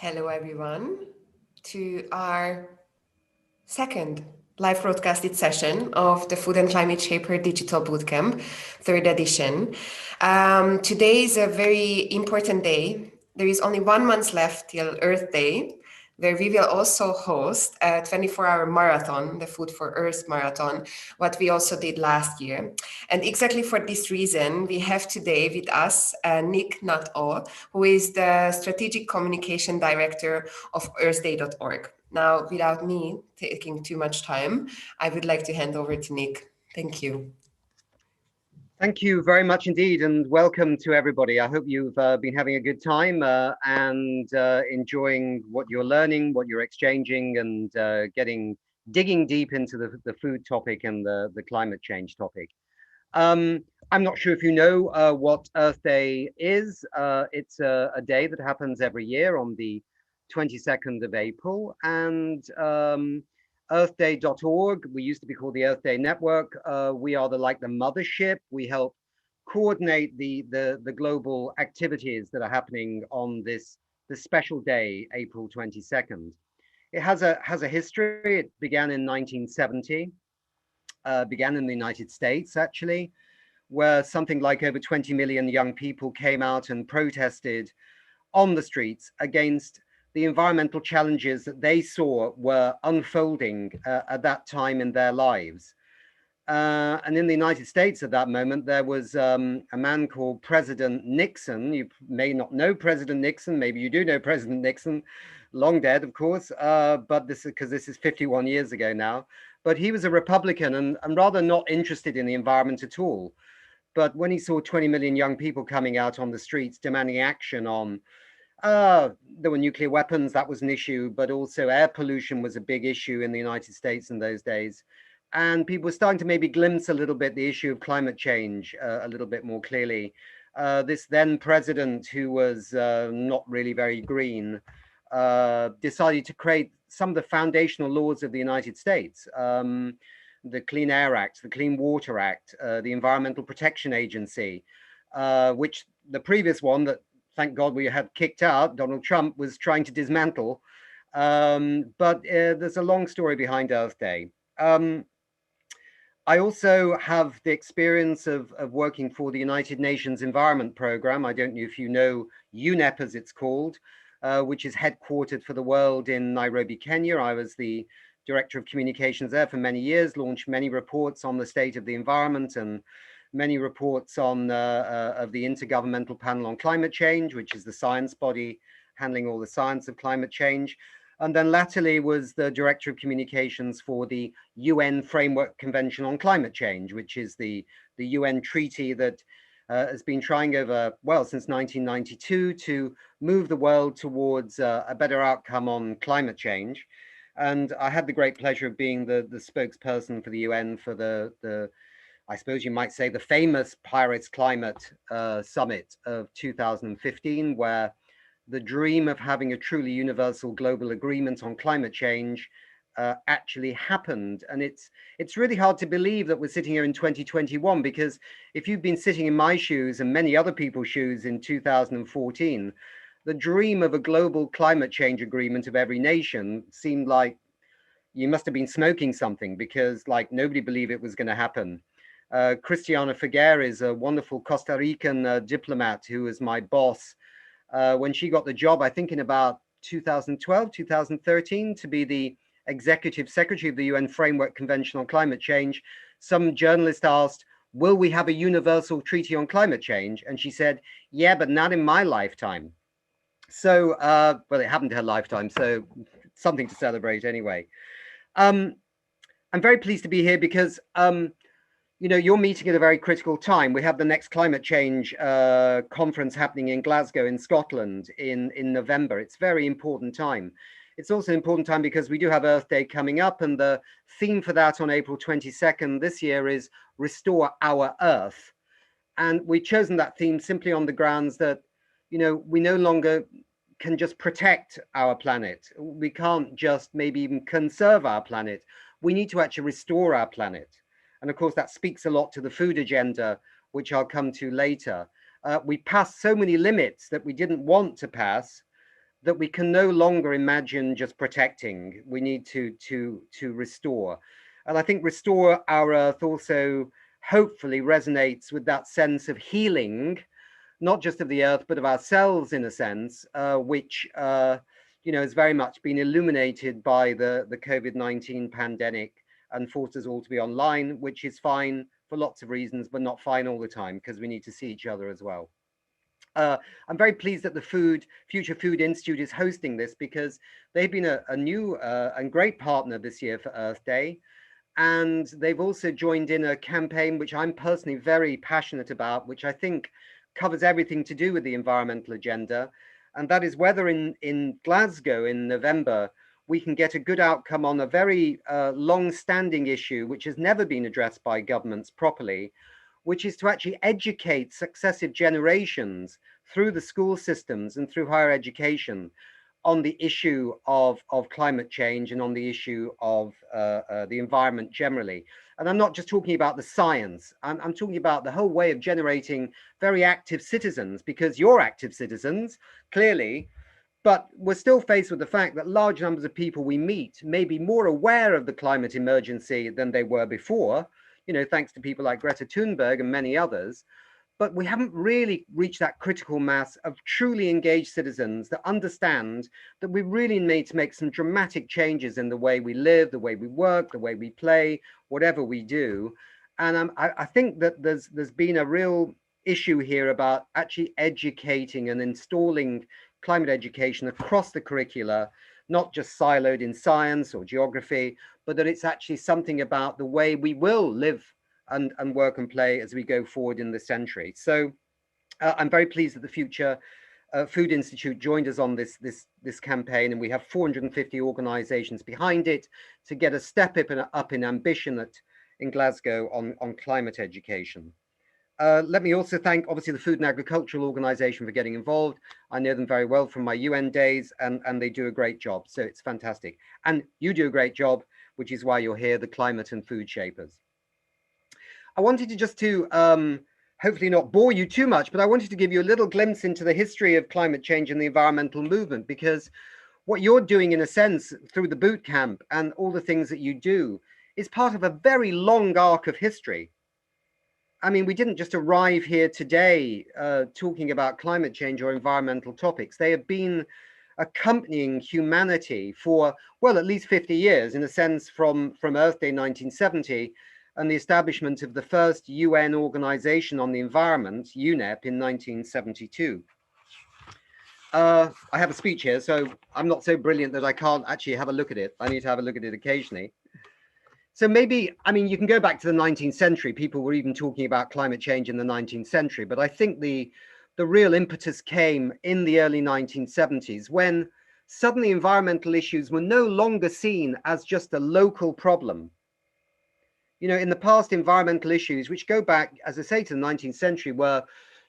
Hello, everyone, to our second live broadcasted session of the Food and Climate Shaper Digital Bootcamp, third edition. Today is a very important day. There is only 1 month left till Earth Day, where we will also host a 24-hour marathon, the Food for Earth marathon, what we also did last year. And exactly for this reason, we have today with us Nick Nuttall, who is the Strategic Communication Director of earthday.org. Now, without me taking too much time, I would like to hand over to Nick. Thank you. Thank you very much indeed, and welcome to everybody. I hope you've been having a good time and enjoying what you're learning, what you're exchanging, and digging deep into the food topic and the climate change topic. I'm not sure if you know what Earth Day is. It's a day that happens every year on the 22nd of April, and earthday.org, we used to be called the Earth Day Network. We are the mothership. We help coordinate the global activities that are happening on this special day, April 22nd. It has a history. It began in 1970, began in the United States, actually, where something like over 20 million young people came out and protested on the streets against the environmental challenges that they saw were unfolding at that time in their lives. And in the United States at that moment, there was a man called President Nixon. You may not know President Nixon. Maybe you do know President Nixon, long dead, of course, but this is 51 years ago now. But he was a Republican and rather not interested in the environment at all. But when he saw 20 million young people coming out on the streets demanding action on there were nuclear weapons, that was an issue, but also air pollution was a big issue in the United States in those days. And people were starting to maybe glimpse a little bit the issue of climate change a little bit more clearly. This then president, who was not really very green, decided to create some of the foundational laws of the United States. The Clean Air Act, the Clean Water Act, the Environmental Protection Agency, which the previous one that thank God we had kicked out, Donald Trump was trying to dismantle. But there's a long story behind Earth Day. I also have the experience of working for the United Nations Environment Programme. I don't know if you know UNEP, as it's called, which is headquartered for the world in Nairobi, Kenya. I was the Director of Communications there for many years, launched many reports on the state of the environment and many reports on of the Intergovernmental Panel on Climate Change, which is the science body handling all the science of climate change. And then latterly was the Director of Communications for the UN Framework Convention on Climate Change, which is the UN treaty that has been trying over, well, since 1992 to move the world towards a better outcome on climate change. And I had the great pleasure of being the spokesperson for the UN for the I suppose you might say, the famous Paris Climate Summit of 2015, where the dream of having a truly universal global agreement on climate change actually happened. And it's really hard to believe that we're sitting here in 2021, because if you've been sitting in my shoes and many other people's shoes in 2014, the dream of a global climate change agreement of every nation seemed like you must have been smoking something, because like nobody believed it was going to happen. Christiana Figuer is a wonderful Costa Rican diplomat who was my boss when she got the job, I think in about 2012, 2013, to be the executive secretary of the UN Framework Convention on Climate Change. Some journalist asked, will we have a universal treaty on climate change? And she said, yeah, but not in my lifetime. So, well, it happened to her lifetime, so something to celebrate anyway. I'm very pleased to be here because you know, you're meeting at a very critical time. We have the next climate change conference happening in Glasgow in Scotland in November. It's a very important time. It's also an important time because we do have Earth Day coming up, and the theme for that on April 22nd this year is Restore Our Earth. And we've chosen that theme simply on the grounds that, you know, we no longer can just protect our planet. We can't just maybe even conserve our planet. We need to actually restore our planet. And of course, that speaks a lot to the food agenda, which I'll come to later. We passed so many limits that we didn't want to pass. that we can no longer imagine just protecting. We need to restore. And I think restore our Earth also hopefully resonates with that sense of healing, not just of the Earth, but of ourselves in a sense, which has very much been illuminated by the COVID-19 pandemic and forced us all to be online, which is fine for lots of reasons, but not fine all the time because we need to see each other as well. I'm very pleased that the Future Food Institute is hosting this because they've been a new and great partner this year for Earth Day. And they've also joined in a campaign which I'm personally very passionate about, which I think covers everything to do with the environmental agenda. And that is whether in Glasgow in November, we can get a good outcome on a very long-standing issue, which has never been addressed by governments properly, which is to actually educate successive generations through the school systems and through higher education on the issue of climate change and on the issue of the environment generally. And I'm not just talking about the science, I'm talking about the whole way of generating very active citizens, because you're active citizens, clearly, but we're still faced with the fact that large numbers of people we meet may be more aware of the climate emergency than they were before, thanks to people like Greta Thunberg and many others. But we haven't really reached that critical mass of truly engaged citizens that understand that we really need to make some dramatic changes in the way we live, the way we work, the way we play, whatever we do. And I think that there's been a real issue here about actually educating and installing climate education across the curricula, not just siloed in science or geography, but that it's actually something about the way we will live and work and play as we go forward in the century. So I'm very pleased that the Future Food Institute joined us on this campaign, and we have 450 organizations behind it to get a step up in ambition in Glasgow on climate education. Let me also thank, obviously, the Food and Agricultural Organization for getting involved. I know them very well from my UN days, and they do a great job. So it's fantastic. And you do a great job, which is why you're here, the Climate and Food Shapers. I wanted to just hopefully not bore you too much, but I wanted to give you a little glimpse into the history of climate change and the environmental movement, because what you're doing, in a sense, through the boot camp and all the things that you do is part of a very long arc of history. I mean, we didn't just arrive here today talking about climate change or environmental topics. They have been accompanying humanity for, well, at least 50 years, in a sense, from Earth Day 1970 and the establishment of the first UN organization on the environment, UNEP, in 1972. I have a speech here, so I'm not so brilliant that I can't actually have a look at it. I need to have a look at it occasionally. So maybe, I mean, you can go back to the 19th century. People were even talking about climate change in the 19th century. But I think the real impetus came in the early 1970s when suddenly environmental issues were no longer seen as just a local problem. In the past, environmental issues, which go back, as I say, to the 19th century, were,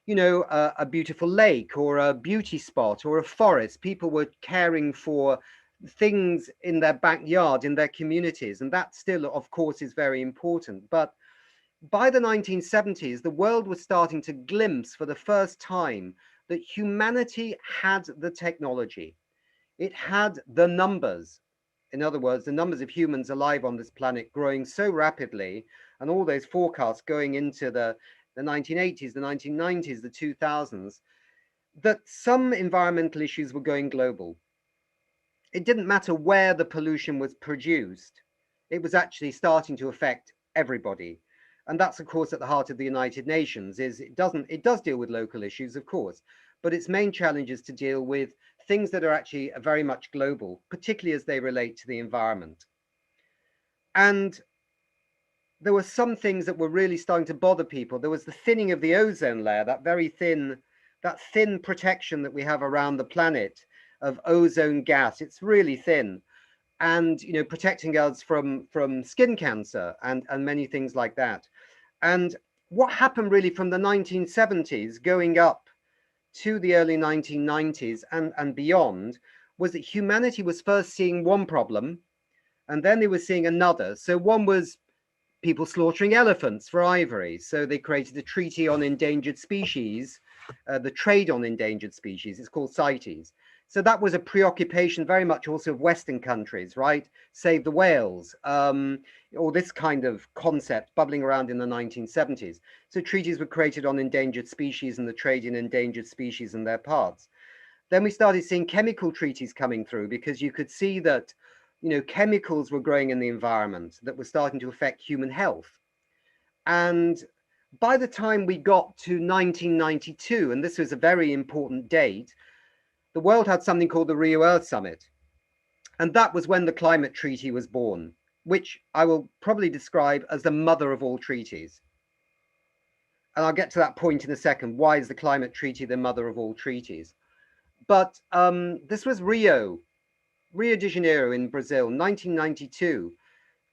a beautiful lake or a beauty spot or a forest. People were caring for things in their backyard, in their communities. And that still, of course, is very important. But by the 1970s, the world was starting to glimpse for the first time that humanity had the technology. It had the numbers. In other words, the numbers of humans alive on this planet growing so rapidly, and all those forecasts going into the 1980s, the 1990s, the 2000s, that some environmental issues were going global. It didn't matter where the pollution was produced. It was actually starting to affect everybody. And that's, of course, at the heart of the United Nations. It does deal with local issues, of course, but its main challenge is to deal with things that are actually very much global, particularly as they relate to the environment. And there were some things that were really starting to bother people. There was the thinning of the ozone layer, that thin protection that we have around the planet of ozone gas. It's really thin, and protecting us from skin cancer and many things like that. And what happened really from the 1970s going up to the early 1990s and beyond was that humanity was first seeing one problem, and then they were seeing another. So one was people slaughtering elephants for ivory. So they created a treaty on endangered species, the trade on endangered species. It's called CITES. So that was a preoccupation very much also of Western countries, right? Save the whales, or this kind of concept bubbling around in the 1970s. So treaties were created on endangered species and the trade in endangered species and their parts. Then we started seeing chemical treaties coming through because you could see that, chemicals were growing in the environment that were starting to affect human health. And by the time we got to 1992, and this was a very important date, the world had something called the Rio Earth Summit. And that was when the climate treaty was born, which I will probably describe as the mother of all treaties. And I'll get to that point in a second. Why is the climate treaty the mother of all treaties? But this was Rio de Janeiro in Brazil, 1992.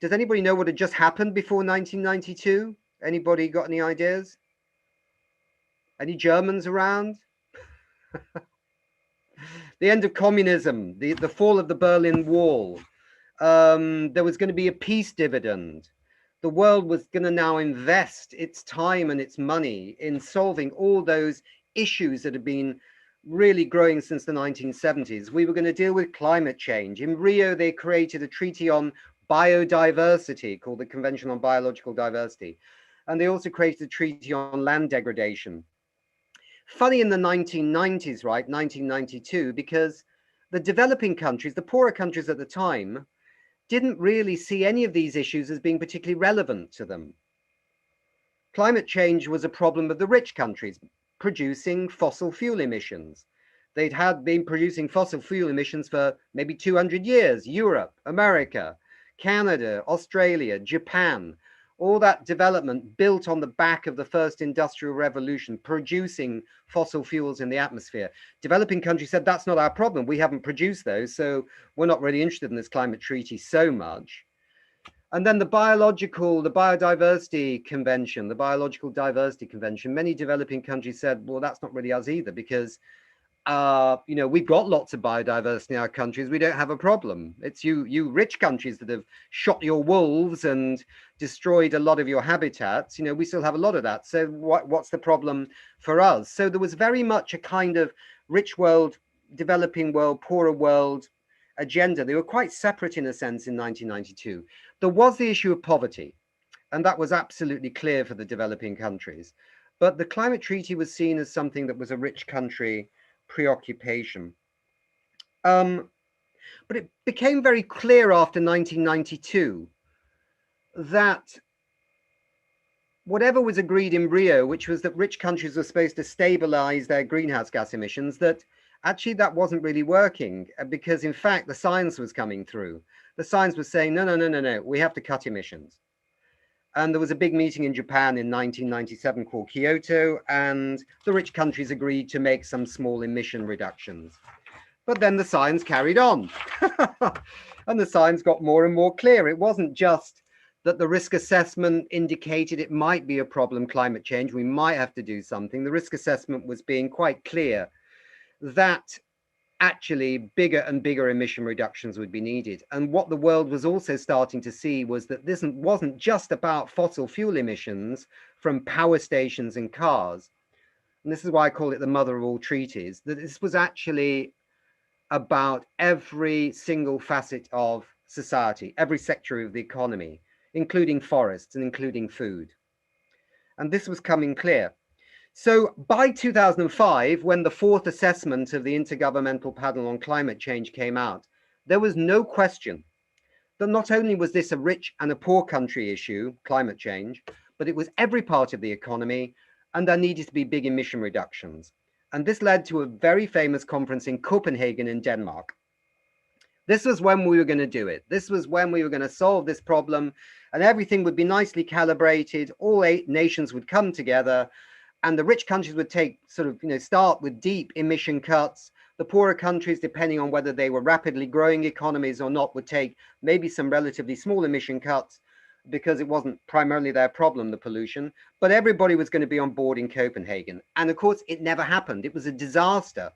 Does anybody know what had just happened before 1992? Anybody got any ideas? Any Germans around? The end of communism, the fall of the Berlin Wall. There was going to be a peace dividend. The world was going to now invest its time and its money in solving all those issues that had been really growing since the 1970s. We were going to deal with climate change. In Rio, they created a treaty on biodiversity called the Convention on Biological Diversity. And they also created a treaty on land degradation. Funny in the 1990s, right, 1992, because the developing countries, the poorer countries at the time, didn't really see any of these issues as being particularly relevant to them. Climate change was a problem of the rich countries producing fossil fuel emissions. They'd been producing fossil fuel emissions for maybe 200 years. Europe, America, Canada, Australia, Japan, all that development built on the back of the first industrial revolution, producing fossil fuels in the atmosphere. Developing countries said, that's not our problem. We haven't produced those, so we're not really interested in this climate treaty so much. And then the Biodiversity Convention, the Biological Diversity Convention, many developing countries said, well, that's not really us either, because we've got lots of biodiversity in our countries. We don't have a problem. It's you rich countries that have shot your wolves and destroyed a lot of your habitats. We still have a lot of that. So what's the problem for us? So there was very much a kind of rich world, developing world, poorer world agenda. They were quite separate in a sense in 1992. There was the issue of poverty, and that was absolutely clear for the developing countries. But the climate treaty was seen as something that was a rich country preoccupation. But it became very clear after 1992 that whatever was agreed in Rio, which was that rich countries were supposed to stabilize their greenhouse gas emissions, that actually that wasn't really working, because in fact the science was coming through. The science was saying, no, we have to cut emissions. And there was a big meeting in Japan in 1997 called Kyoto, and the rich countries agreed to make some small emission reductions. But then the science carried on. And the science got more and more clear. It wasn't just that the risk assessment indicated it might be a problem, climate change, we might have to do something. The risk assessment was being quite clear that actually bigger and bigger emission reductions would be needed. And what the world was also starting to see was that this wasn't just about fossil fuel emissions from power stations and cars. And this is why I call it the mother of all treaties, that this was actually about every single facet of society, every sector of the economy, including forests and including food. And this was coming clear. So by 2005, when the fourth assessment of the Intergovernmental Panel on Climate Change came out, there was no question that not only was this a rich and a poor country issue, climate change, but it was every part of the economy, and there needed to be big emission reductions. And this led to a very famous conference in Copenhagen in Denmark. This was when we were going to do it. This was when we were going to solve this problem, and everything would be nicely calibrated. All 8 nations would come together, and the rich countries would take start with deep emission cuts. The poorer countries, depending on whether they were rapidly growing economies or not, would take maybe some relatively small emission cuts because it wasn't primarily their problem, the pollution. But everybody was going to be on board in Copenhagen. And of course, it never happened. It was a disaster.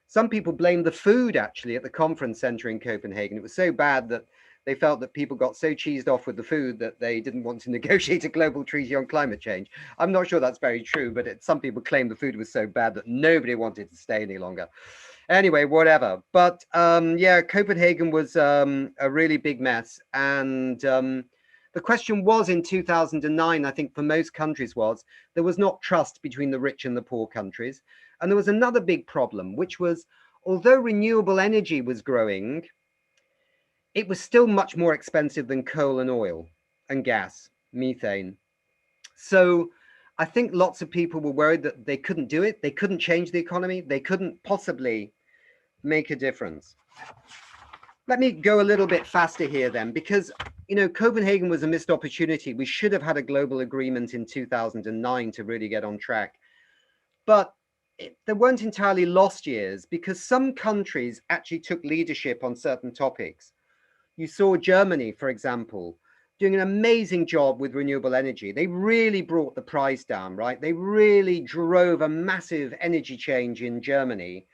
Some people blamed the food actually at the conference center in Copenhagen. It was so bad that they felt that people got so cheesed off with the food that they didn't want to negotiate a global treaty on climate change. I'm not sure that's very true, but some people claim the food was so bad that nobody wanted to stay any longer. Anyway, whatever. But yeah, Copenhagen was a really big mess. And the question was in 2009, I think for most countries was, there was not trust between the rich and the poor countries. And there was another big problem, which was, although renewable energy was growing, it was still much more expensive than coal and oil and gas, methane. So I think lots of people were worried that they couldn't do it. They couldn't change the economy. They couldn't possibly make a difference. Let me go a little bit faster here then, because, you know, Copenhagen was a missed opportunity. We should have had a global agreement in 2009 to really get on track. But there weren't entirely lost years, because some countries actually took leadership on certain topics. You saw Germany, for example, doing an amazing job with renewable energy. They really brought the price down, right? They really drove a massive energy change in Germany,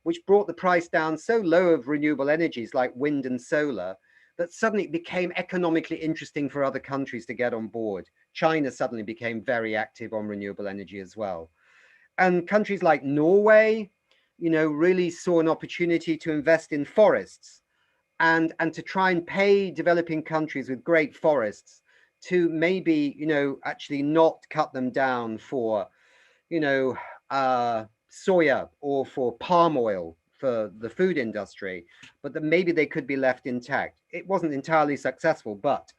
which brought the price down so low of renewable energies like wind and solar that suddenly it became economically interesting for other countries to get on board. China suddenly became very active on renewable energy as well. And countries like Norway, you know, really saw an opportunity to invest in forests and to try and pay developing countries with great forests to maybe, you know, actually not cut them down for, you know, soya or for palm oil for the food industry, but that maybe they could be left intact. It wasn't entirely successful, but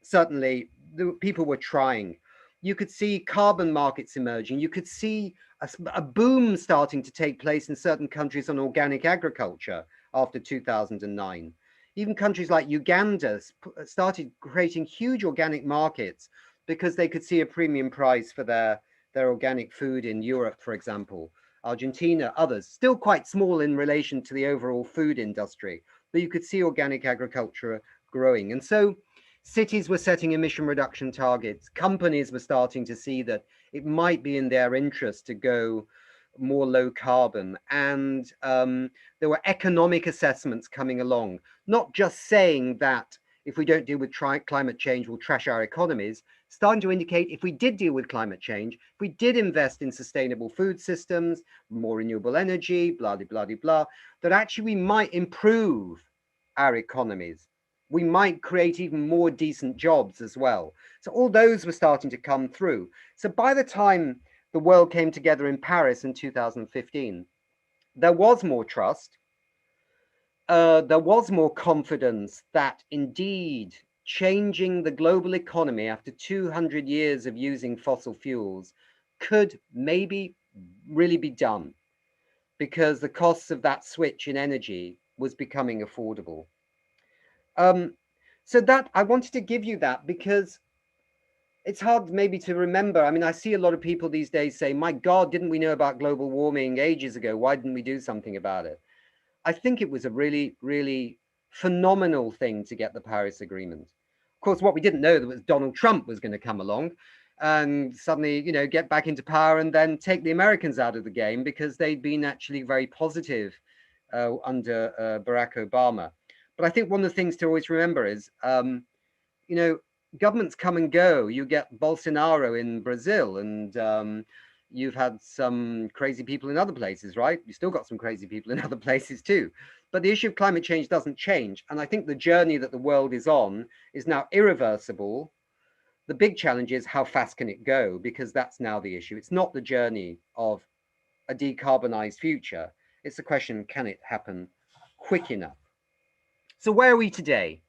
certainly the people were trying. You could see carbon markets emerging. You could see a boom starting to take place in certain countries on organic agriculture after 2009. Even countries like Uganda started creating huge organic markets because they could see a premium price for their organic food in Europe, for example. Argentina, others, still quite small in relation to the overall food industry, but you could see organic agriculture growing. And so cities were setting emission reduction targets. Companies were starting to see that it might be in their interest to go more low carbon. And there were economic assessments coming along, not just saying that if we don't deal with climate change, we'll trash our economies, starting to indicate if we did deal with climate change, if we did invest in sustainable food systems, more renewable energy, blah, blah, blah, blah, that actually we might improve our economies. We might create even more decent jobs as well. So all those were starting to come through. So by the time the world came together in Paris in 2015, there was more trust. There was more confidence that indeed changing the global economy after 200 years of using fossil fuels could maybe really be done because the costs of that switch in energy was becoming affordable. So that I wanted to give you that because it's hard maybe to remember. I mean, I see a lot of people these days say, my God, didn't we know about global warming ages ago? Why didn't we do something about it? I think it was a really, really phenomenal thing to get the Paris Agreement. Of course, what we didn't know was Donald Trump was going to come along and suddenly, you know, get back into power and then take the Americans out of the game because they'd been actually very positive under Barack Obama. But I think one of the things to always remember is, you know, governments come and go. You get Bolsonaro in Brazil and you've had some crazy people in other places, right? You still got some crazy people in other places too. But the issue of climate change doesn't change. And I think the journey that the world is on is now irreversible. The big challenge is how fast can it go? Because that's now the issue. It's not the journey of a decarbonized future. It's the question, can it happen quick enough? So where are we today?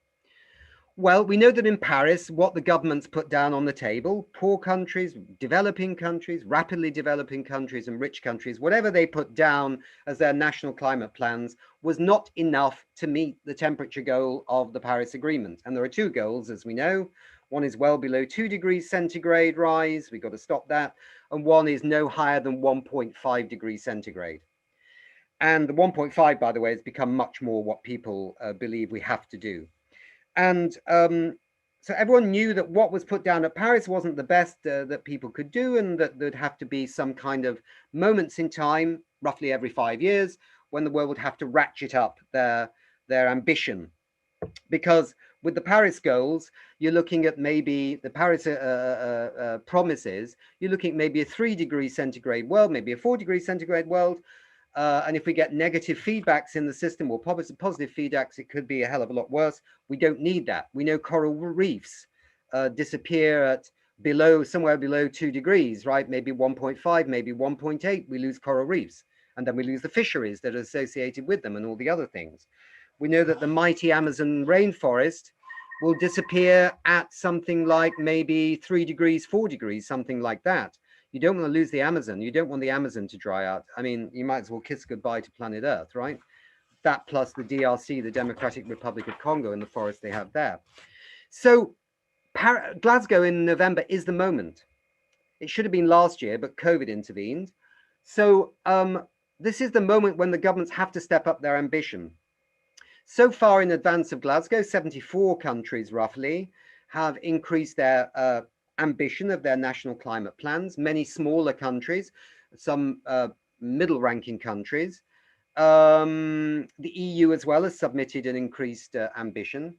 Well, we know that in Paris, what the governments put down on the table, poor countries, developing countries, rapidly developing countries, and rich countries, whatever they put down as their national climate plans was not enough to meet the temperature goal of the Paris Agreement. And there are two goals, as we know. One is well below 2 degrees centigrade rise. We've got to stop that. And one is no higher than 1.5 degrees centigrade. And the 1.5, by the way, has become much more what people believe we have to do. And so everyone knew that what was put down at Paris wasn't the best that people could do, and that there'd have to be some kind of moments in time, roughly every 5 years, when the world would have to ratchet up their ambition. because with the Paris goals, you're looking at maybe the Paris promises, you're looking at maybe a 3 degree centigrade world, maybe a 4 degree centigrade world. And if we get negative feedbacks in the system or positive feedbacks, it could be a hell of a lot worse. We don't need that. We know coral reefs disappear at somewhere below 2 degrees, right? Maybe 1.5, maybe 1.8, we lose coral reefs. And then we lose the fisheries that are associated with them and all the other things. We know that the mighty Amazon rainforest will disappear at something like maybe 3 degrees, 4 degrees, something like that. You don't want to lose the Amazon. You don't want the Amazon to dry out. I mean, you might as well kiss goodbye to planet Earth, right? That plus the DRC, the Democratic Republic of Congo, and the forest they have there. So Glasgow in November is the moment. It should have been last year, but COVID intervened. So this is the moment when the governments have to step up their ambition. So far in advance of Glasgow, 74 countries roughly have increased their ambition of their national climate plans. Many smaller countries, some middle-ranking countries. The EU as well has submitted an increased ambition.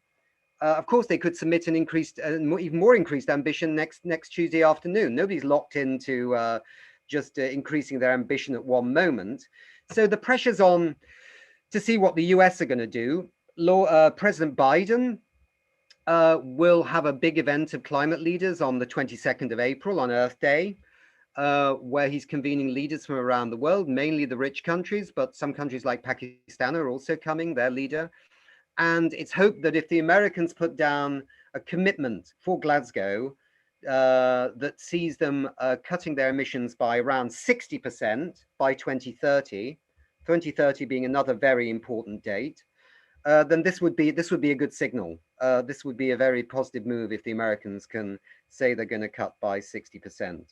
Of course, they could submit an increased, even more increased ambition next Tuesday afternoon. Nobody's locked into just increasing their ambition at one moment. So the pressure's on to see what the US are going to do. President Biden will have a big event of climate leaders on the 22nd of April on Earth Day, where he's convening leaders from around the world, mainly the rich countries, but some countries like Pakistan are also coming, their leader. And it's hoped that if the Americans put down a commitment for Glasgow that sees them cutting their emissions by around 60% by 2030, 2030 being another very important date, then this would be a good signal. This would be a very positive move if the Americans can say they're going to cut by 60%.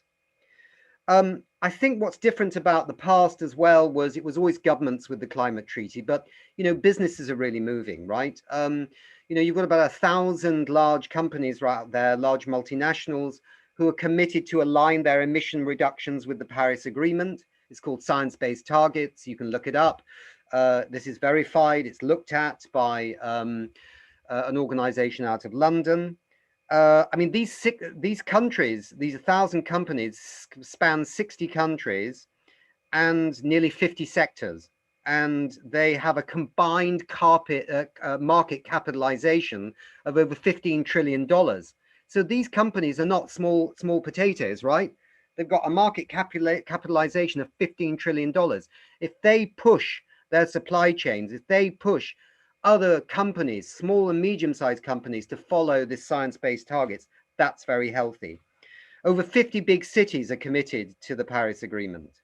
I think what's different about the past as well was it was always governments with the climate treaty, but businesses are really moving, right? You've got about 1,000 large companies right out there, large multinationals who are committed to align their emission reductions with the Paris Agreement. It's called Science-Based Targets. You can look it up. This is verified. It's looked at by an organization out of London. I mean, these countries, these 1,000 companies span 60 countries and nearly 50 sectors. And they have a combined market capitalization of over $15 trillion. So these companies are not small potatoes, right? They've got a market capitalization of $15 trillion. If they push their supply chains, if they push other companies, small and medium-sized companies, to follow this science-based targets, that's very healthy. Over 50 big cities are committed to the Paris Agreement.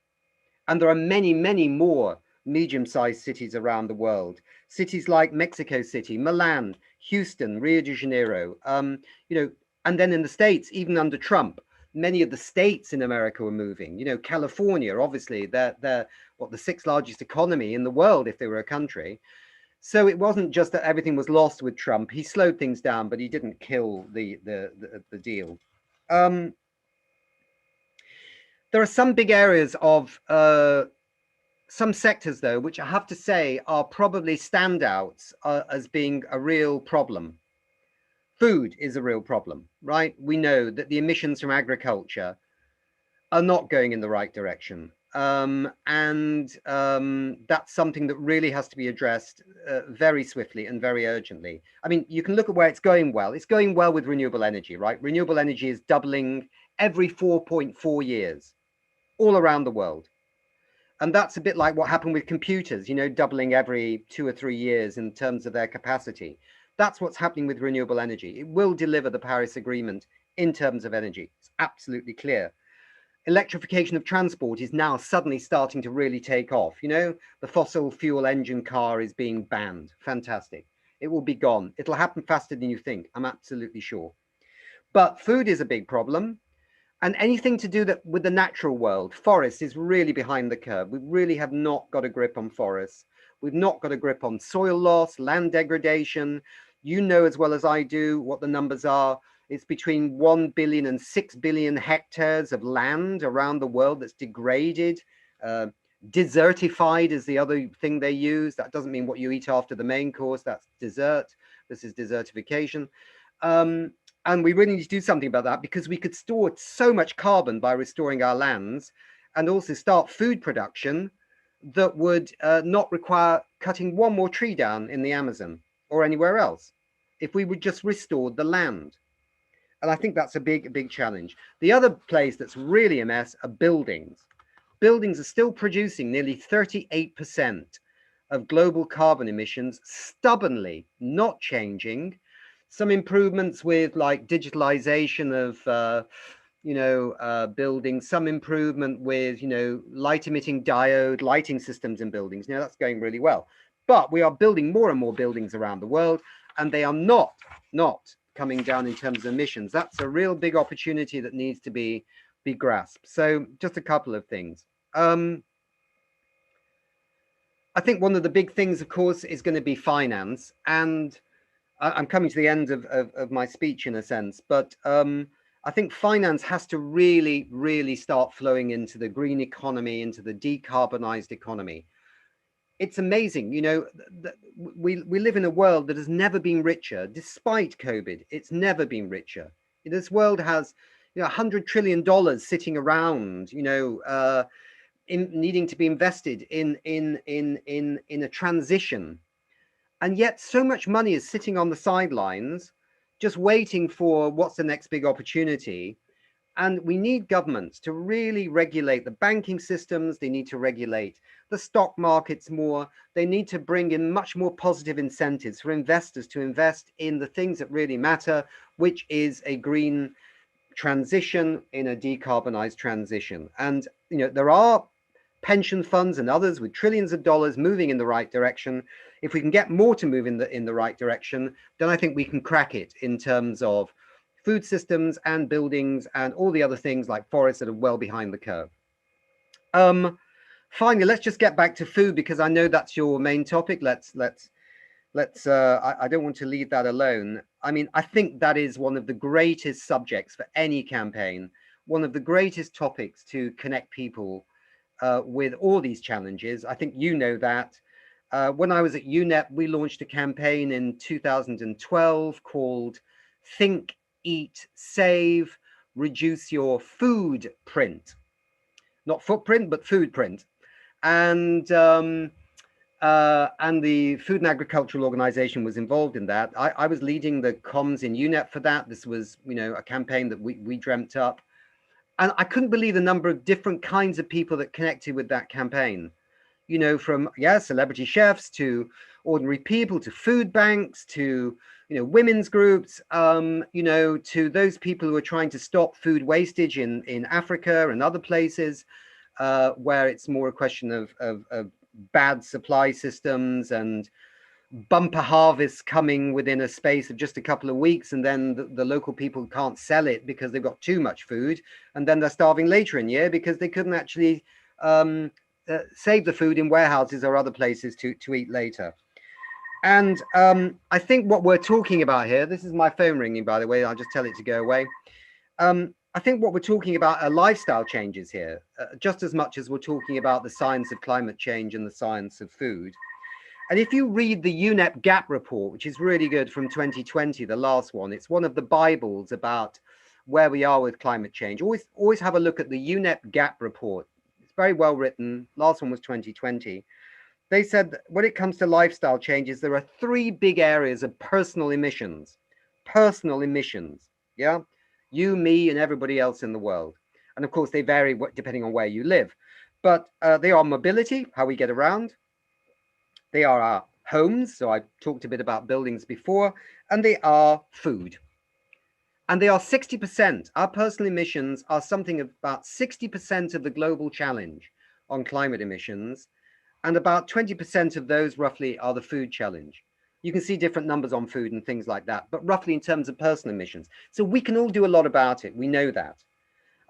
And there are many, many more medium-sized cities around the world. Cities like Mexico City, Milan, Houston, Rio de Janeiro, and then in the States, even under Trump, many of the states in America are moving. California, obviously, they're the 6th largest economy in the world if they were a country. So it wasn't just that everything was lost with Trump. He slowed things down, but he didn't kill the deal. There are some big areas of some sectors, though, which I have to say are probably standouts as being a real problem. Food is a real problem, right? We know that the emissions from agriculture are not going in the right direction. That's something that really has to be addressed very swiftly and very urgently. I mean, you can look at where it's going well. It's going well with renewable energy, right? Renewable energy is doubling every 4.4 years all around the world. And that's a bit like what happened with computers, doubling every 2 or 3 years in terms of their capacity. That's what's happening with renewable energy. It will deliver the Paris Agreement in terms of energy. It's absolutely clear. Electrification of transport is now suddenly starting to really take off. The fossil fuel engine car is being banned. Fantastic. It will be gone. It'll happen faster than you think. I'm absolutely sure. But food is a big problem. And anything to do with the natural world, forests is really behind the curve. We really have not got a grip on forests. We've not got a grip on soil loss, land degradation. You know as well as I do what the numbers are. It's between 1 billion and 6 billion hectares of land around the world that's degraded Desertified is the other thing they use. That doesn't mean what you eat after the main course. That's dessert. This is desertification. And we really need to do something about that, because we could store so much carbon by restoring our lands, and also start food production that would not require cutting one more tree down in the Amazon or anywhere else, if we would just restore the land. And I think that's a big challenge. The other place that's really a mess are buildings. Buildings are still producing nearly 38% of global carbon emissions, stubbornly not changing. Some improvements with like digitalization of buildings, some improvement with light emitting diode lighting systems in buildings. Now that's going really well, but we are building more and more buildings around the world, and they are not coming down in terms of emissions. That's a real big opportunity that needs to be grasped. So just a couple of things. I think one of the big things, of course, is going to be finance. And I'm coming to the end of my speech in a sense, but I think finance has to really start flowing into the green economy, into the decarbonized economy. It's amazing, we live in a world that has never been richer, despite COVID. It's never been richer. This world has $100 trillion sitting around, needing to be invested in a transition. And yet so much money is sitting on the sidelines, just waiting for what's the next big opportunity. And we need governments to really regulate the banking systems. They need to regulate the stock markets more. They need to bring in much more positive incentives for investors to invest in the things that really matter, which is a green transition, in a decarbonized transition. And there are pension funds and others with trillions of dollars moving in the right direction. If we can get more to move in the right direction, then I think we can crack it in terms of food systems and buildings and all the other things like forests that are well behind the curve. Finally, let's just get back to food, because I know that's your main topic. Let's I don't want to leave that alone. I mean, I think that is one of the greatest subjects for any campaign, one of the greatest topics to connect people with all these challenges. I think that. When I was at UNEP, we launched a campaign in 2012 called Think, Eat, Save, Reduce Your Food Print. Not footprint, but food print. And the Food and Agricultural Organization was involved in that. I was leading the comms in UNEP for that. This was, a campaign that we dreamt up. And I couldn't believe the number of different kinds of people that connected with that campaign. From celebrity chefs to ordinary people, to food banks, to women's groups, to those people who are trying to stop food wastage in Africa and other places, where it's more a question of bad supply systems and bumper harvests coming within a space of just a couple of weeks, and then the local people can't sell it because they've got too much food, and then they're starving later in the year because they couldn't actually save the food in warehouses or other places to eat later. And I think what we're talking about here, this is my phone ringing, by the way, I'll just tell it to go away. I think what we're talking about are lifestyle changes here, just as much as we're talking about the science of climate change and the science of food. And if you read the UNEP GAP report, which is really good, from 2020, the last one, it's one of the Bibles about where we are with climate change. Always have a look at the UNEP GAP report. It's very well written. Last one was 2020. They said that when it comes to lifestyle changes, there are three big areas of personal emissions. Personal emissions, yeah? You, me, and everybody else in the world. And of course, they vary depending on where you live. But they are mobility, how we get around. They are our homes, so I talked a bit about buildings before, and they are food. And they are 60%. Our personal emissions are something about 60% of the global challenge on climate emissions, and about 20% of those roughly are the food challenge. You can see different numbers on food and things like that, but roughly in terms of personal emissions. So we can all do a lot about it. We know that.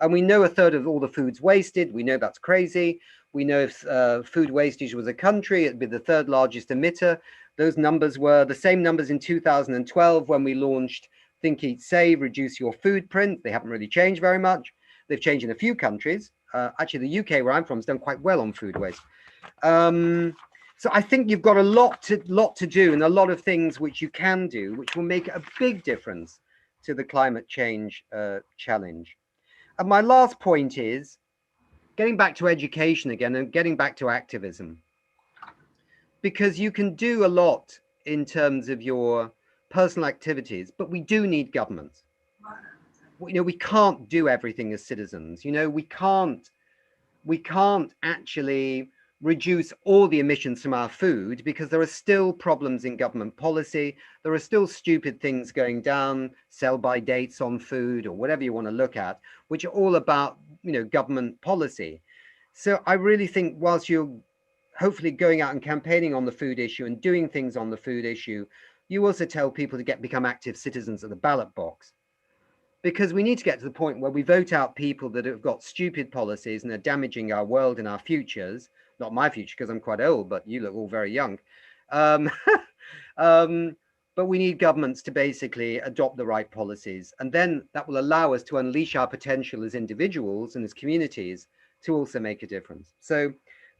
And we know a third of all the food's wasted. We know that's crazy. We know if food wastage was a country, it'd be the third largest emitter. Those numbers were the same numbers in 2012 when we launched Think, Eat, Save, Reduce Your Food Print. They haven't really changed very much. They've changed in a few countries. actually the UK where I'm from has done quite well on food waste. So I think you've got a lot to do, and a lot of things which you can do, which will make a big difference to the climate change challenge. And my last point is getting back to education again and getting back to activism, because you can do a lot in terms of your personal activities, but we do need governments. You know, we can't do everything as citizens. You know, we can't actually reduce all the emissions from our food, because there are still problems in government policy. There are still stupid things going down, sell by dates on food or whatever you want to look at, which are all about, you know, government policy. So I really think whilst you're hopefully going out and campaigning on the food issue and doing things on the food issue, you also tell people to become active citizens at the ballot box. Because we need to get to the point where we vote out people that have got stupid policies and are damaging our world and our futures. Not my future, because I'm quite old, but you look all very young. Um, but we need governments to basically adopt the right policies. And then that will allow us to unleash our potential as individuals and as communities to also make a difference. So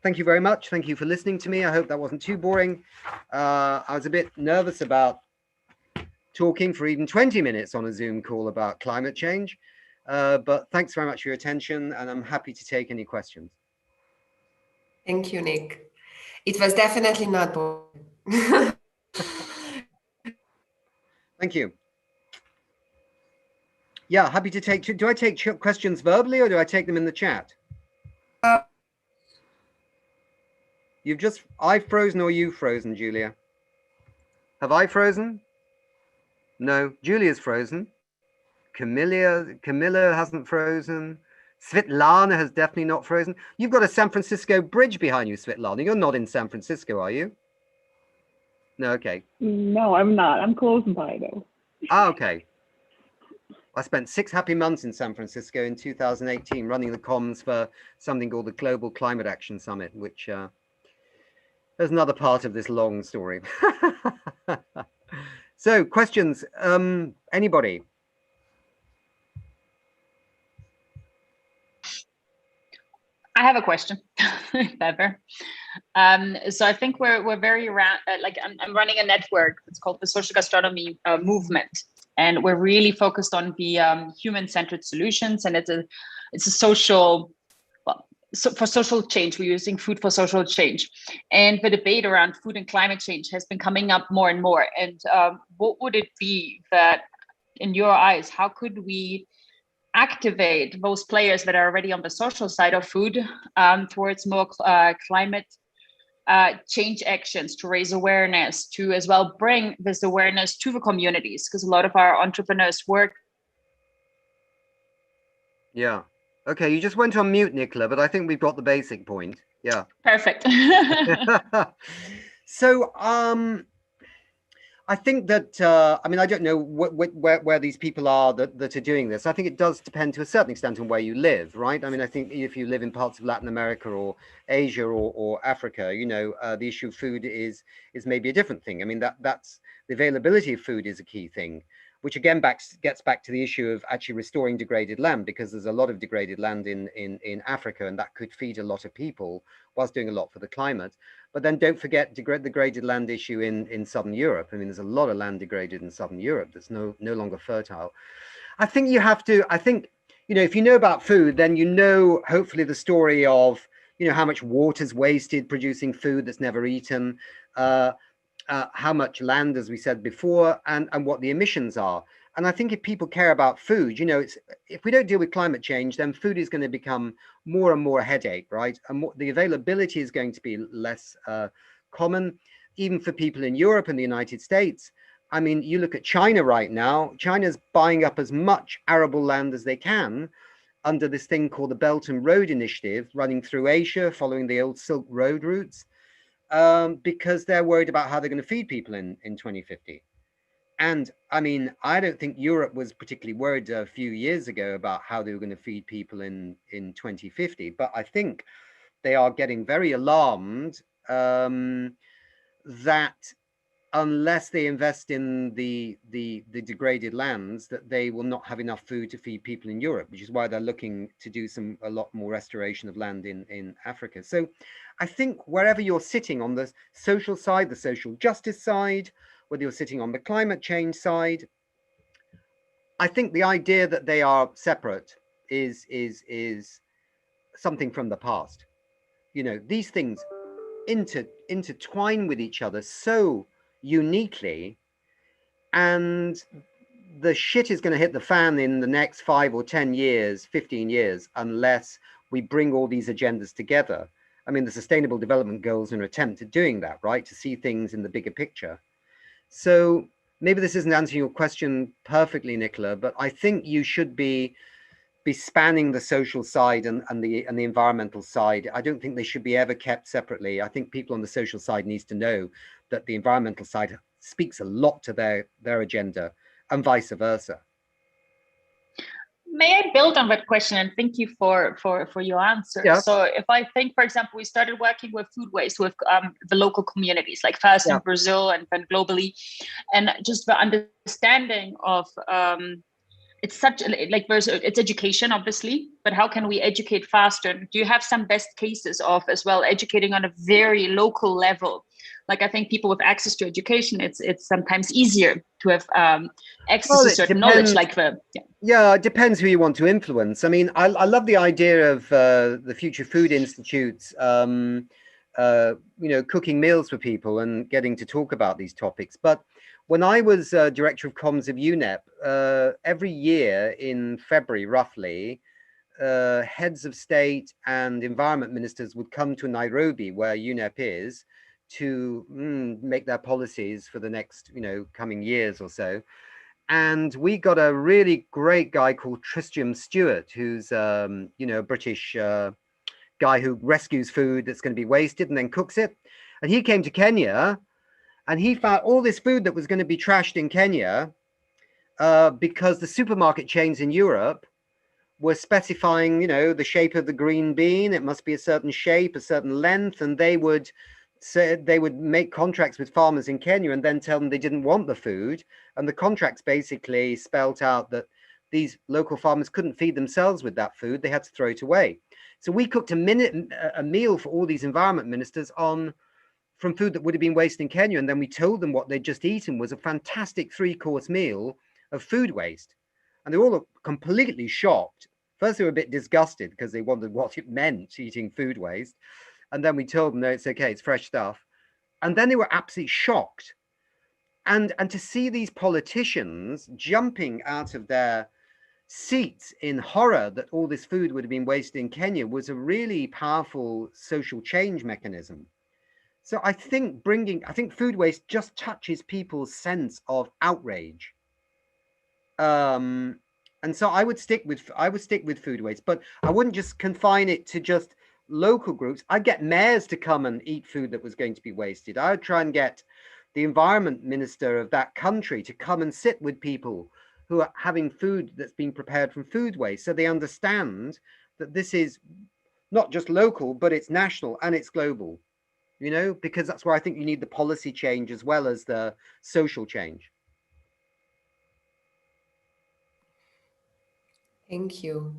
thank you very much. Thank you for listening to me. I hope that wasn't too boring. I was a bit nervous about talking for even 20 minutes on a Zoom call about climate change. But thanks very much for your attention, and I'm happy to take any questions. Thank you, Nick. It was definitely not boring. Thank you. Yeah, happy to take, do I take questions verbally or do I take them in the chat? You've just, I've frozen or you've frozen, Julia? Have I frozen? No, Julia's frozen. Camilla hasn't frozen. Svetlana has definitely not frozen. You've got a San Francisco bridge behind you, Svetlana. You're not in San Francisco, are you? No, okay. No, I'm not. I'm close by, though. Ah, okay. I spent 6 happy months in San Francisco in 2018 running the comms for something called the Global Climate Action Summit, which is another part of this long story. So, questions? Anybody? I have a question, if ever. So I think we're very around. Like I'm running a network. It's called the Social Gastronomy Movement, and we're really focused on the human-centered solutions. And it's a social. So for social change, we're using food for social change, and the debate around food and climate change has been coming up more and more. And what would it be that, in your eyes, how could we activate those players that are already on the social side of food towards more climate change actions, to raise awareness, to as well bring this awareness to the communities, because a lot of our entrepreneurs work. Yeah. Okay, you just went on mute, Nicola, but I think we've got the basic point. Yeah. Perfect. So, I think that, I mean, I don't know where these people are that are doing this. I think it does depend to a certain extent on where you live, right? I mean, I think if you live in parts of Latin America or Asia or Africa, you know, the issue of food is maybe a different thing. I mean, that's the availability of food is a key thing, which again gets back to the issue of actually restoring degraded land, because there's a lot of degraded land in Africa, and that could feed a lot of people whilst doing a lot for the climate. But then don't forget the degraded land issue in Southern Europe. I mean, there's a lot of land degraded in Southern Europe that's no longer fertile. I think you have to, you know, if you know about food, then you know, hopefully, the story of, you know, how much water's wasted producing food that's never eaten, how much land, as we said before, and what the emissions are. And I think if people care about food, you know, if we don't deal with climate change, then food is going to become more and more a headache, right? And the availability is going to be less common, even for people in Europe and the United States. I mean, you look at China right now. China's buying up as much arable land as they can under this thing called the Belton Road Initiative, running through Asia, following the old Silk Road routes, because they're worried about how they're going to feed people in 2050. And I mean, I don't think Europe was particularly worried a few years ago about how they were going to feed people in 2050. But I think they are getting very alarmed that unless they invest in the degraded lands, that they will not have enough food to feed people in Europe, which is why they're looking to do a lot more restoration of land in Africa. So I think wherever you're sitting on the social side, the social justice side, whether you're sitting on the climate change side, I think the idea that they are separate is something from the past. You know, these things intertwine with each other so uniquely, and the shit is going to hit the fan in the next 5 or 10 years, 15 years, unless we bring all these agendas together. I mean, the Sustainable Development Goals are an attempt at doing that, right? To see things in the bigger picture. So maybe this isn't answering your question perfectly, Nicola, but I think you should be spanning the social side and the environmental side. I don't think they should be ever kept separately. I think people on the social side needs to know that the environmental side speaks a lot to their agenda, and vice versa. May I build on that question, and thank you for your answer. Yeah. So if I think, for example, we started working with food waste with the local communities, like first in Brazil and then globally, and just the understanding of it's such like it's education, obviously, but how can we educate faster? Do you have some best cases of as well educating on a very local level? Like I think people with access to education, it's sometimes easier to have access to certain knowledge. Like it depends who you want to influence. I mean, I love the idea of the Future Food Institute's cooking meals for people and getting to talk about these topics. But when I was director of comms of UNEP, every year in February, roughly, heads of state and environment ministers would come to Nairobi, where UNEP is, to make their policies for the next, coming years or so. And we got a really great guy called Tristram Stewart, who's, a British guy who rescues food that's going to be wasted and then cooks it. And he came to Kenya, and he found all this food that was going to be trashed in Kenya because the supermarket chains in Europe were specifying, the shape of the green bean. It must be a certain shape, a certain length, and they would make contracts with farmers in Kenya and then tell them they didn't want the food. And the contracts basically spelt out that these local farmers couldn't feed themselves with that food. They had to throw it away. So we cooked a meal for all these environment ministers from food that would have been wasted in Kenya. And then we told them what they'd just eaten was a fantastic 3-course meal of food waste. And they were all completely shocked. First, they were a bit disgusted because they wondered what it meant, eating food waste. And then we told them, no, it's okay, it's fresh stuff. And then they were absolutely shocked. And to see these politicians jumping out of their seats in horror that all this food would have been wasted in Kenya was a really powerful social change mechanism. So I think food waste just touches people's sense of outrage. And so I would stick with food waste, but I wouldn't just confine it to just local groups. I'd get mayors to come and eat food that was going to be wasted. I would try and get the environment minister of that country to come and sit with people who are having food that's been prepared from food waste, so they understand that this is not just local, but it's national and it's global, because that's where I think you need the policy change as well as the social change. Thank you.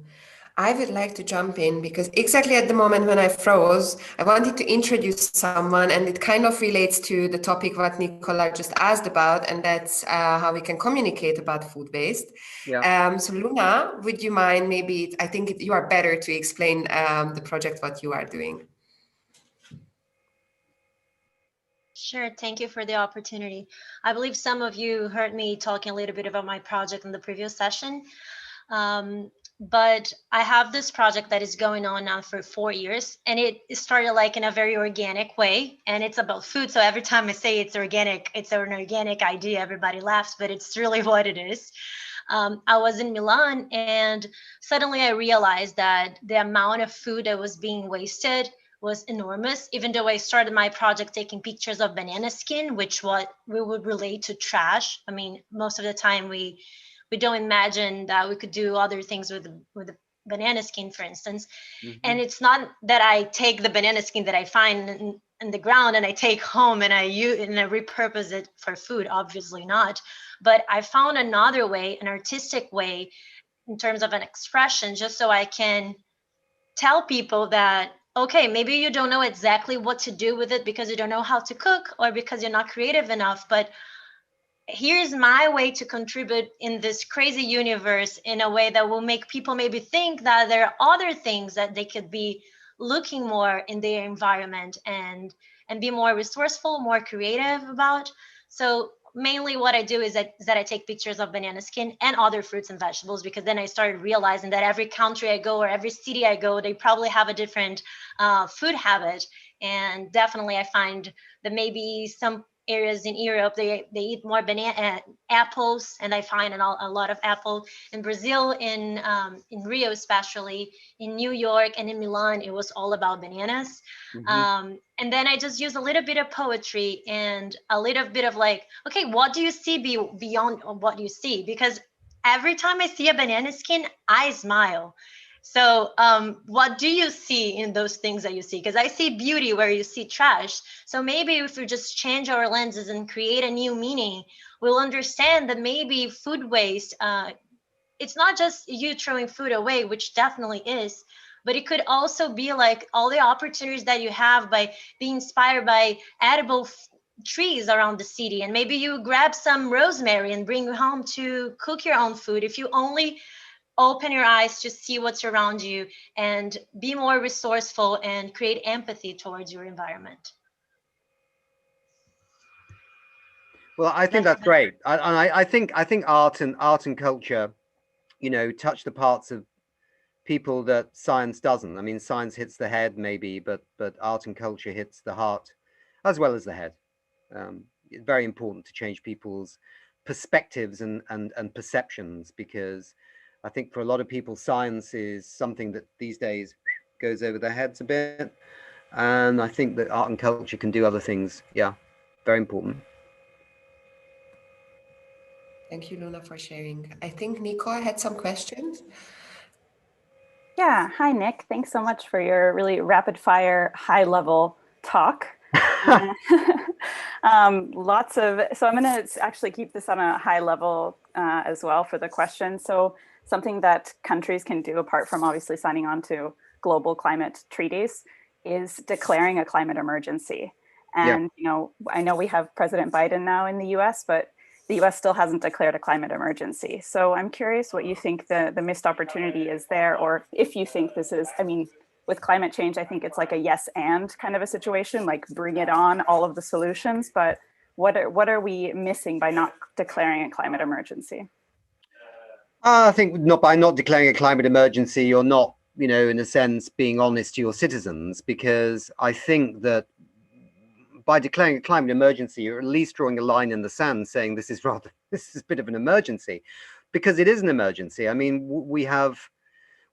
I would like to jump in because exactly at the moment when I froze, I wanted to introduce someone, and it kind of relates to the topic what Nicola just asked about, and that's how we can communicate about food waste. Yeah. So Luna, would you mind maybe, I think you are better to explain the project, what you are doing. Sure, thank you for the opportunity. I believe some of you heard me talking a little bit about my project in the previous session. But I have this project that is going on now for 4 years, and it started like in a very organic way, and it's about food. So every time I say it's organic, it's an organic idea, everybody laughs, but it's really what it is. I was in Milan, and suddenly I realized that the amount of food that was being wasted was enormous, even though I started my project taking pictures of banana skin, which what we would relate to trash. I mean, most of the time we don't imagine that we could do other things with the banana skin, for instance. Mm-hmm. And it's not that I take the banana skin that I find in the ground and I take home and I use and I repurpose it for food. Obviously not, but I found another way, an artistic way, in terms of an expression, just so I can tell people that, okay, maybe you don't know exactly what to do with it because you don't know how to cook or because you're not creative enough, but here's my way to contribute in this crazy universe in a way that will make people maybe think that there are other things that they could be looking more in their environment and be more resourceful, more creative about. So mainly what I do is that I take pictures of banana skin and other fruits and vegetables, because then I started realizing that every country I go or every city I go, they probably have a different food habit. And definitely I find that maybe some areas in Europe, they eat more banana apples, and I find a lot of apple in Brazil, in Rio, especially in New York and in Milan, it was all about bananas. And then I just use a little bit of poetry and a little bit of like, okay, what do you see beyond what you see? Because every time I see a banana skin, I smile. So what do you see in those things that you see? Because I see beauty where you see trash. So maybe if we just change our lenses and create a new meaning, we'll understand that maybe food waste, it's not just you throwing food away, which definitely is, but it could also be like all the opportunities that you have by being inspired by edible trees around the city. And maybe you grab some rosemary and bring it home to cook your own food. If you only open your eyes to see what's around you and be more resourceful and create empathy towards your environment. Well, I think that's great. I think art and culture, you know, touch the parts of people that science doesn't. I mean, science hits the head maybe, but art and culture hits the heart as well as the head. It's very important to change people's perspectives and perceptions, because I think for a lot of people, science is something that these days goes over their heads a bit. And I think that art and culture can do other things. Yeah, very important. Thank you, Luna, for sharing. I think Nico had some questions. Yeah, hi, Nick. Thanks so much for your really rapid fire, high level talk. So I'm going to actually keep this on a high level as well for the question. So something that countries can do, apart from obviously signing on to global climate treaties, is declaring a climate emergency. And, you know, I know we have President Biden now in the US, but the US still hasn't declared a climate emergency. So I'm curious what you think the missed opportunity is there, or if you think this is, I mean, with climate change, I think it's like a yes and kind of a situation, like bring it on, all of the solutions, but what are we missing by not declaring a climate emergency? I think by not declaring a climate emergency, you're not, you know, in a sense, being honest to your citizens, because I think that by declaring a climate emergency, you're at least drawing a line in the sand saying this is a bit of an emergency, because it is an emergency. I mean, we have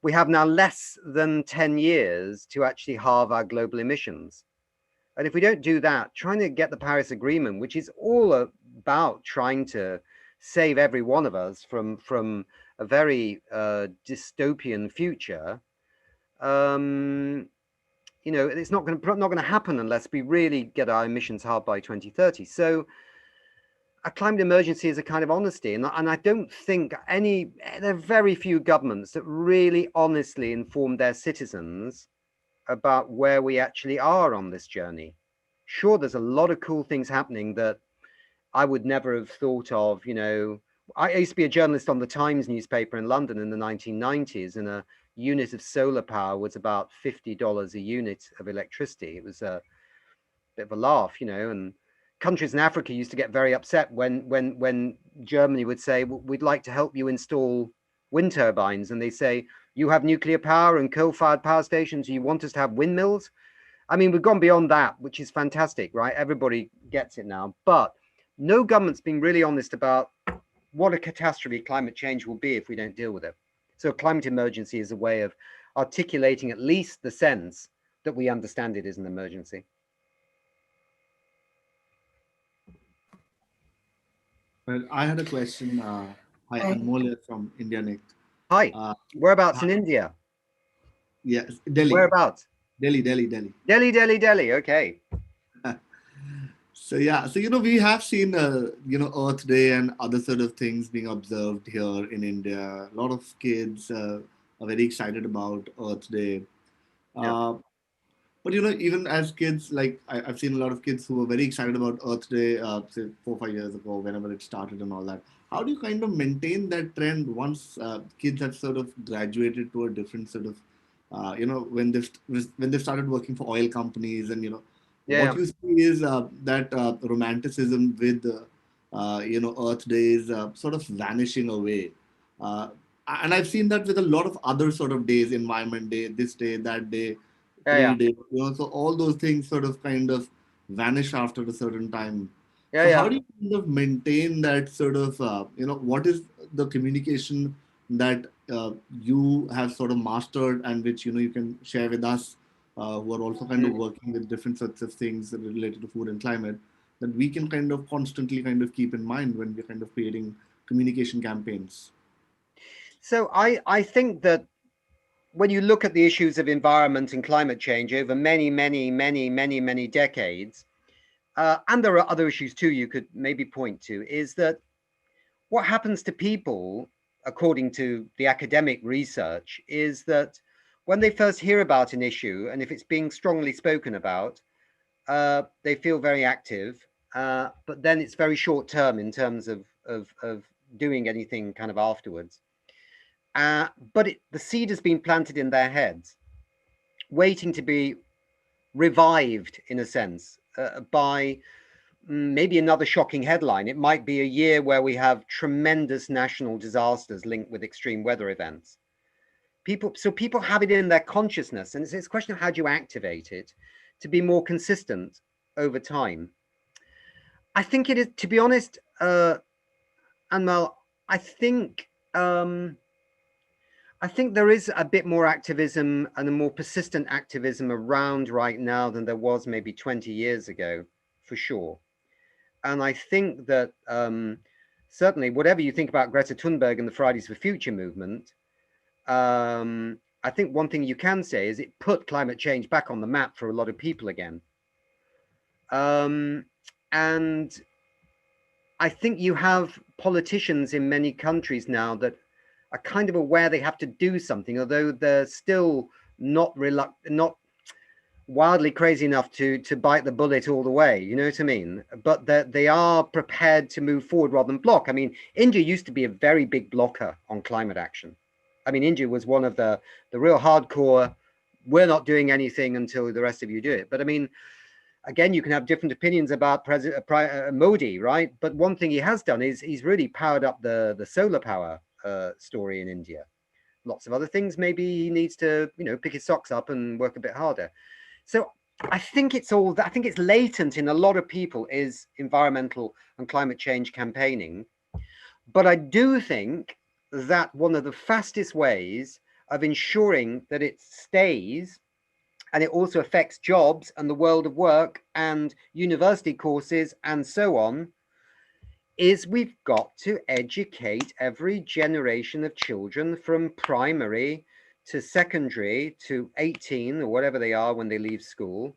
now less than 10 years to actually halve our global emissions. And if we don't do that, trying to get the Paris Agreement, which is all about trying to save every one of us from a very dystopian future, you know, it's not going to happen unless we really get our emissions halved by 2030. So a climate emergency is a kind of honesty, and I don't think there are very few governments that really honestly inform their citizens about where we actually are on this journey. Sure, there's a lot of cool things happening that I would never have thought of. You know, I used to be a journalist on the Times newspaper in London in the 1990s, and a unit of solar power was about $50 a unit of electricity. It was a bit of a laugh, you know, and countries in Africa used to get very upset when Germany would say, well, we'd like to help you install wind turbines, and they say, you have nuclear power and coal-fired power stations, you want us to have windmills? I mean, we've gone beyond that, which is fantastic, right? Everybody gets it now, but no government's been really honest about what a catastrophe climate change will be if we don't deal with it. So a climate emergency is a way of articulating at least the sense that we understand it is an emergency. Well, I had a question. Hi, I'm Mole from India, Nick. Hi, whereabouts in India? Yes, Delhi. Whereabouts? Delhi. Delhi, okay. So yeah, so we have seen Earth Day and other sort of things being observed here in India. A lot of kids are very excited about Earth Day. Yeah. But even as kids, like I've seen a lot of kids who were very excited about Earth Day, say 4 or 5 years ago, whenever it started and all that. How do you kind of maintain that trend once kids have sort of graduated to a different sort of, when they've started working for oil companies, and Yeah. what you see is that romanticism with Earth Day is sort of vanishing away. Uh, and I've seen that with a lot of other sort of days, Environment Day, this day, that day, Yeah. Tree Yeah. Day, so all those things sort of kind of vanish after a certain time. Yeah. So how Yeah. do you kind of maintain that sort of, what is the communication that you have sort of mastered, and which, you can share with us, who are also kind of Mm. working with different sorts of things related to food and climate, that we can kind of constantly kind of keep in mind when we're kind of creating communication campaigns? So I think that when you look at the issues of environment and climate change over many decades, and there are other issues too you could maybe point to, is that what happens to people, according to the academic research, is that when they first hear about an issue, and if it's being strongly spoken about, they feel very active, but then it's very short term in terms of doing anything kind of afterwards. But the seed has been planted in their heads, waiting to be revived in a sense by maybe another shocking headline. It might be a year where we have tremendous national disasters linked with extreme weather events. People have it in their consciousness, and it's a question of how do you activate it to be more consistent over time. I think it is, to be honest, Anmel, I think I think there is a bit more activism and a more persistent activism around right now than there was maybe 20 years ago, for sure. And I think that certainly, whatever you think about Greta Thunberg and the Fridays for Future movement, I think one thing you can say is it put climate change back on the map for a lot of people again. And I think you have politicians in many countries now that are kind of aware they have to do something, although they're still not wildly crazy enough to bite the bullet all the way, you know what I mean? But that they are prepared to move forward rather than block. I mean, India used to be a very big blocker on climate action. I mean, India was one of the real hardcore, we're not doing anything until the rest of you do it. But I mean, again, you can have different opinions about President Modi, right? But one thing he has done is he's really powered up the solar power story in India. Lots of other things, maybe he needs to, pick his socks up and work a bit harder. So I think it's all that, I think it's latent in a lot of people is environmental and climate change campaigning. But I do think that one of the fastest ways of ensuring that it stays, and it also affects jobs and the world of work and university courses and so on, is we've got to educate every generation of children from primary to secondary to 18 or whatever they are when they leave school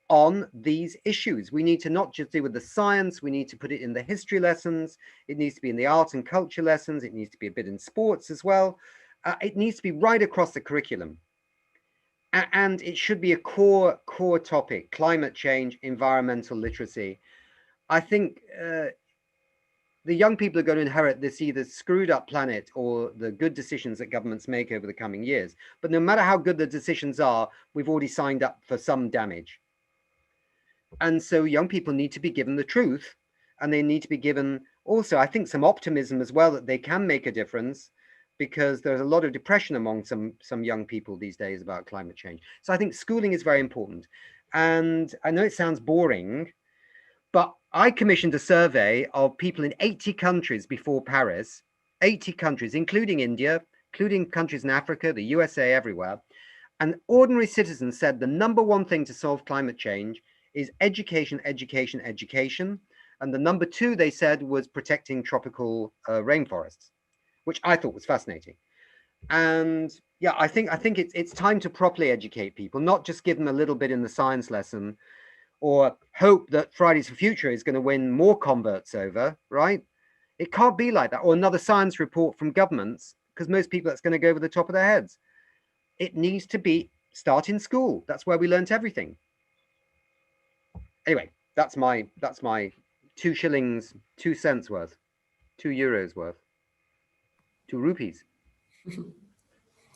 on these issues. We need to not just deal with the science, we need to put it in the history lessons, it needs to be in the art and culture lessons, it needs to be a bit in sports as well. It needs to be right across the curriculum. And it should be a core topic: climate change, environmental literacy. I think the young people are going to inherit this either screwed up planet or the good decisions that governments make over the coming years. But no matter how good the decisions are, we've already signed up for some damage. And so young people need to be given the truth, and they need to be given also, I think, some optimism as well that they can make a difference, because there's a lot of depression among some young people these days about climate change. So I think schooling is very important. And I know it sounds boring, but I commissioned a survey of people in 80 countries before Paris, 80 countries, including India, including countries in Africa, the USA, everywhere. And ordinary citizens said the number one thing to solve climate change is education, education, education. And the number two, they said, was protecting tropical rainforests, which I thought was fascinating. And yeah, I think it's time to properly educate people, not just give them a little bit in the science lesson. or hope that Fridays for Future is going to win more converts over, right? It can't be like that. Or another science report from governments, because most people that's going to go over the top of their heads. It needs to be start in school. That's where we learnt everything. Anyway, that's my 2 shillings, 2 cents worth, 2 euros worth, 2 rupees.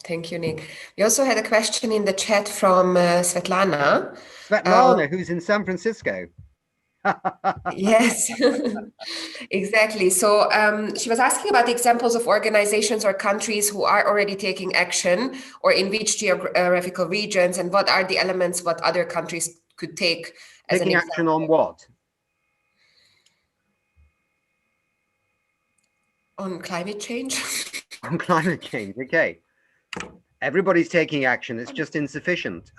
Thank you, Nick. We also had a question in the chat from Svetlana. Svetlana, who's in San Francisco. Yes, exactly. So she was asking about the examples of organizations or countries who are already taking action, or in which geographical regions, and what are the elements what other countries could take as Taking an action example. on what? On climate change. On climate change, okay. Everybody's taking action, it's just insufficient.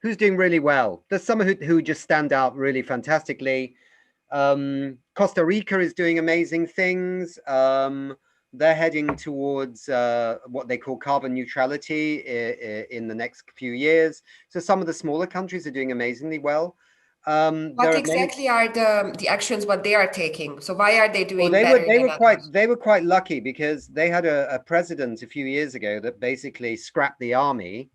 Who's doing really well? There's some who just stand out really fantastically. Costa Rica is doing amazing things. They're heading towards what they call carbon neutrality in the next few years. So some of the smaller countries are doing amazingly well. What exactly are the actions what they are taking? So why are they doing better? Others? They were quite lucky because they had a president a few years ago that basically scrapped the army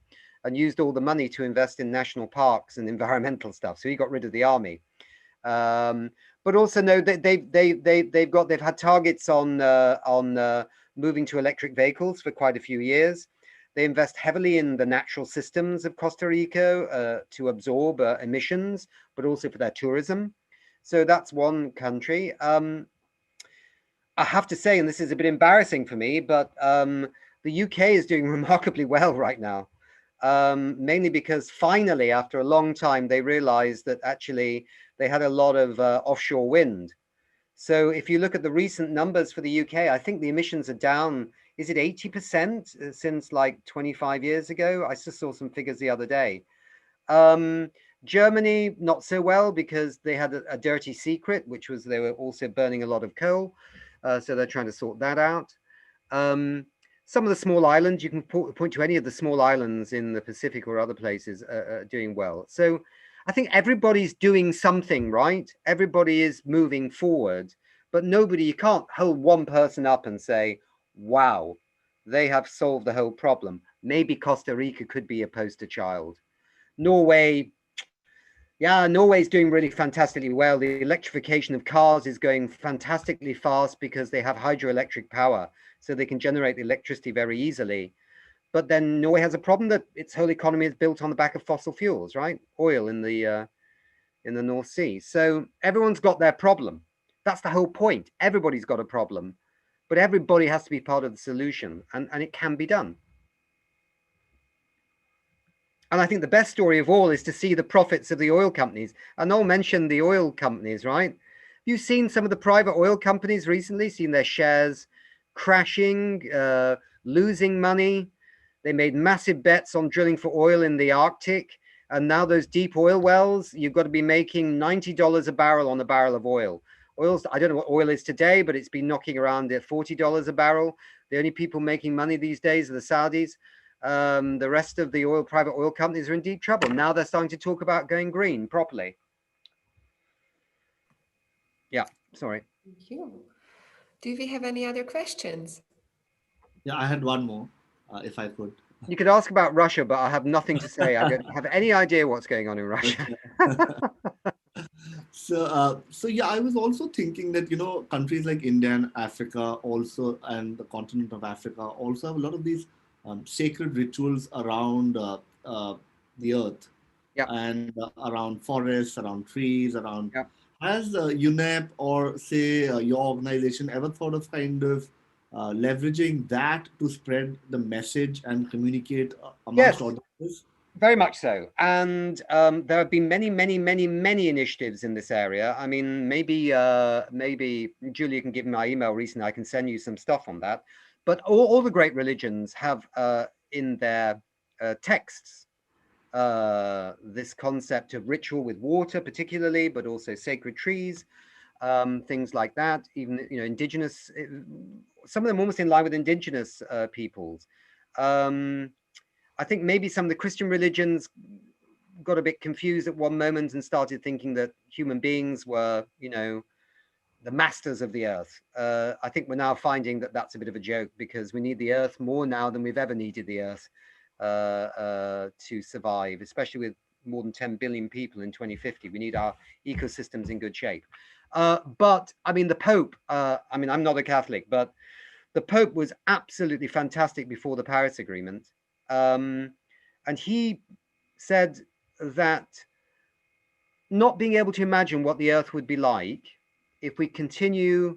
and used all the money to invest in national parks and environmental stuff. So he got rid of the army. But also no, they've had targets on moving to electric vehicles for quite a few years. They invest heavily in the natural systems of Costa Rica to absorb emissions, but also for their tourism. So that's one country. I have to say, and this is a bit embarrassing for me, but the UK is doing remarkably well right now. Mainly because finally, after a long time, they realized that actually they had a lot of offshore wind. So if you look at the recent numbers for the UK, I think the emissions are down, is it 80% since like 25 years ago? I just saw some figures the other day. Germany, not so well because they had a dirty secret, which was they were also burning a lot of coal. So they're trying to sort that out. Some of the small islands, you can point to any of the small islands in the Pacific or other places are doing well. So I think everybody's doing something, right? Everybody is moving forward, but nobody, you can't hold one person up and say, wow, they have solved the whole problem. Maybe Costa Rica could be a poster child. Norway, yeah, Norway's doing really fantastically well. The electrification of cars is going fantastically fast because they have hydroelectric power, so they can generate the electricity very easily. But then Norway has a problem that its whole economy is built on the back of fossil fuels, right? Oil in the North Sea. So everyone's got their problem. That's the whole point. Everybody's got a problem, but everybody has to be part of the solution, and it can be done. And I think the best story of all is to see the profits of the oil companies. And Noel mentioned the oil companies, right? You've seen some of the private oil companies recently, seen their shares crashing, losing money. They made massive bets on drilling for oil in the Arctic. And now those deep oil wells, you've got to be making $90 a barrel on a barrel of oil. Oil's, I don't know what oil is today, but it's been knocking around at $40 a barrel. The only people making money these days are the Saudis. The rest of the private oil companies are in deep trouble. Now they're starting to talk about going green properly. Yeah, sorry. Thank you. Do we have any other questions? Yeah, I had one more, if I could. You could ask about Russia, but I have nothing to say. I don't have any idea what's going on in Russia. So yeah, I was also thinking that, countries like India and Africa also, and the continent of Africa also have a lot of these sacred rituals around the earth. Yep. And around forests, around trees, around. Yep. Has UNEP or say your organization ever thought of kind of leveraging that to spread the message and communicate amongst audiences? Very much so. And there have been many initiatives in this area. I mean, maybe Julia can give me my email recently. I can send you some stuff on that. But all the great religions have in their texts this concept of ritual with water, particularly, but also sacred trees, things like that. Even indigenous, some of them almost in line with indigenous peoples. I think maybe some of the Christian religions got a bit confused at one moment and started thinking that human beings were, you know, the masters of the earth. I think we're now finding that that's a bit of a joke, because we need the earth more now than we've ever needed the earth to survive, especially with more than 10 billion people in 2050. We need our ecosystems in good shape. But I mean, the Pope, I mean, I'm not a Catholic, but the Pope was absolutely fantastic before the Paris Agreement. And he said that not being able to imagine what the earth would be like if we continue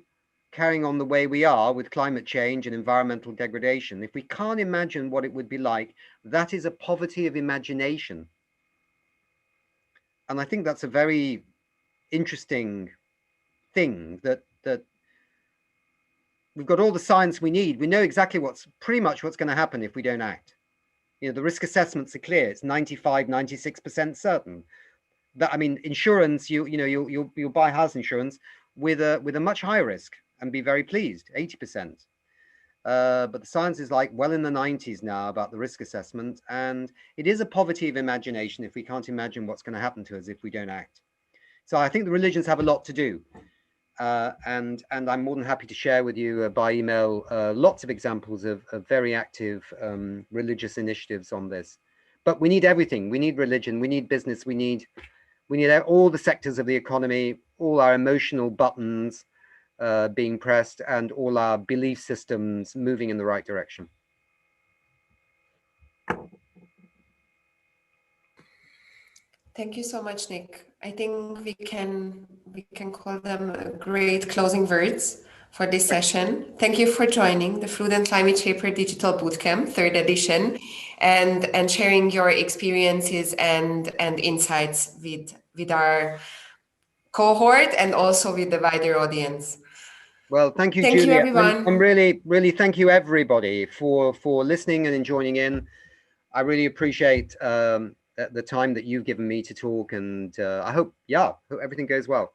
carrying on the way we are with climate change and environmental degradation, if we can't imagine what it would be like, that is a poverty of imagination. And I think that's a very interesting thing, that we've got all the science we need. We know exactly pretty much what's going to happen if we don't act. You know, the risk assessments are clear. It's 95, 96% certain. That, I mean, insurance, you'll buy house insurance with a much higher risk and be very pleased, 80%. But the science is like well in the 90s now about the risk assessment, and it is a poverty of imagination if we can't imagine what's going to happen to us if we don't act. So I think the religions have a lot to do, and I'm more than happy to share with you by email lots of examples of very active religious initiatives on this. But we need everything. We need religion, we need business, we need all the sectors of the economy, all our emotional buttons being pressed, and all our belief systems moving in the right direction. Thank you so much, Nick. I think we can call them great closing words for this session. Thank you for joining the Food and Climate Shaper Digital Bootcamp, 3rd edition, and sharing your experiences and insights with our cohort and also with the wider audience. Well, thank you, Thank Julia. you, everyone. I'm really thank you, everybody, for listening and joining in. I really appreciate the time that you've given me to talk, and I hope everything goes well.